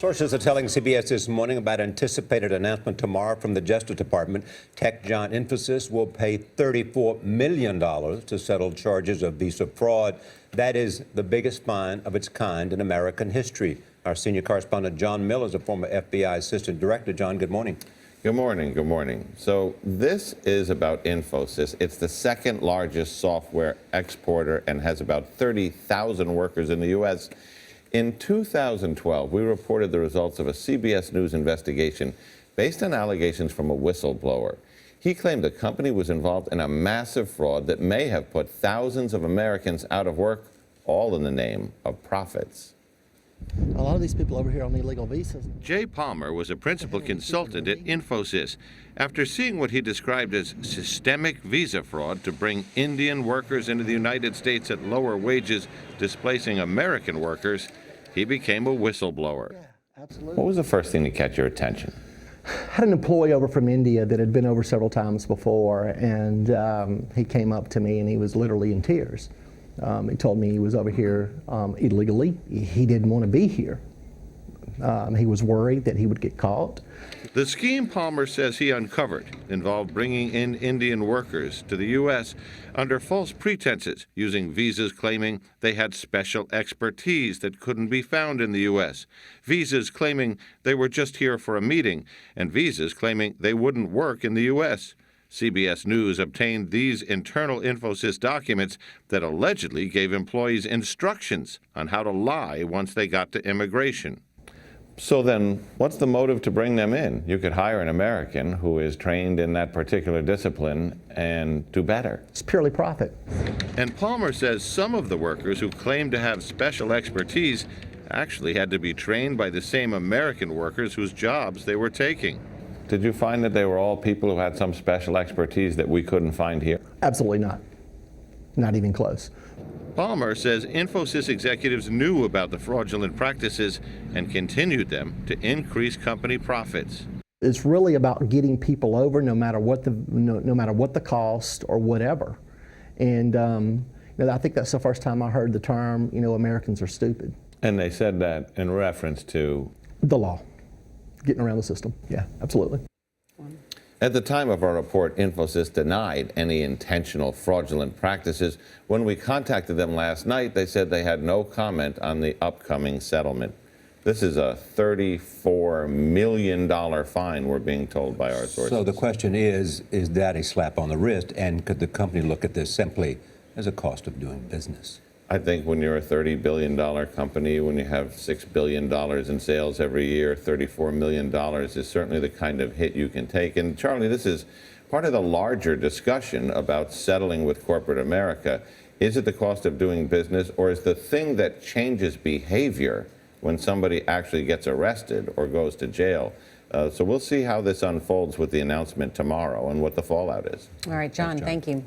Sources are telling CBS This Morning about anticipated announcement tomorrow from the Justice Department. Tech giant Infosys will pay $34 million to settle charges of visa fraud. That is the biggest fine of its kind in American history. Our senior correspondent, John Miller, is a former FBI assistant director. John, good morning. Good morning. Good morning. So this is about Infosys. It's the second largest software exporter and has about 30,000 workers in the U.S. In 2012, we reported the results of a CBS News investigation based on allegations from a whistleblower. He claimed the company was involved in a massive fraud that may have put thousands of Americans out of work, all in the name of profits. A lot of these people over here on illegal visas. Jay Palmer was a principal consultant at Infosys. After seeing what he described as systemic visa fraud to bring Indian workers into the United States at lower wages, displacing American workers, he became a whistleblower. Yeah, absolutely. What was the first thing to catch your attention? I had an employee over from India that had been over several times before, and he came up to me and he was literally in tears. He told me he was over here illegally. He didn't want to be here. He was worried that he would get caught. The scheme Palmer says he uncovered involved bringing in Indian workers to the U.S. under false pretenses, using visas claiming they had special expertise that couldn't be found in the U.S., visas claiming they were just here for a meeting, and visas claiming they wouldn't work in the U.S. CBS News obtained these internal Infosys documents that allegedly gave employees instructions on how to lie once they got to immigration. So then, what's the motive to bring them in? You could hire an American who is trained in that particular discipline and do better. It's purely profit. And Palmer says some of the workers who claimed to have special expertise actually had to be trained by the same American workers whose jobs they were taking. Did you find that they were all people who had some special expertise that we couldn't find here? Absolutely not. Not even close. Palmer says Infosys executives knew about the fraudulent practices and continued them to increase company profits. It's really about getting people over, no matter what the cost or whatever. And I think that's the first time I heard the term, Americans are stupid. And they said that in reference to The law. Getting around the system. Yeah, absolutely. At the time of our report, Infosys denied any intentional fraudulent practices. When we contacted them last night, they said they had no comment on the upcoming settlement. This is a $34 million fine, we're being told by our sources. So the question is that a slap on the wrist, and could the company look at this simply as a cost of doing business? I think when you're a $30 billion company, when you have $6 billion in sales every year, $34 million is certainly the kind of hit you can take. And Charlie, this is part of the larger discussion about settling with corporate America. Is it the cost of doing business, or is the thing that changes behavior when somebody actually gets arrested or goes to jail? So we'll see how this unfolds with the announcement tomorrow and what the fallout is. All right, John, thank you.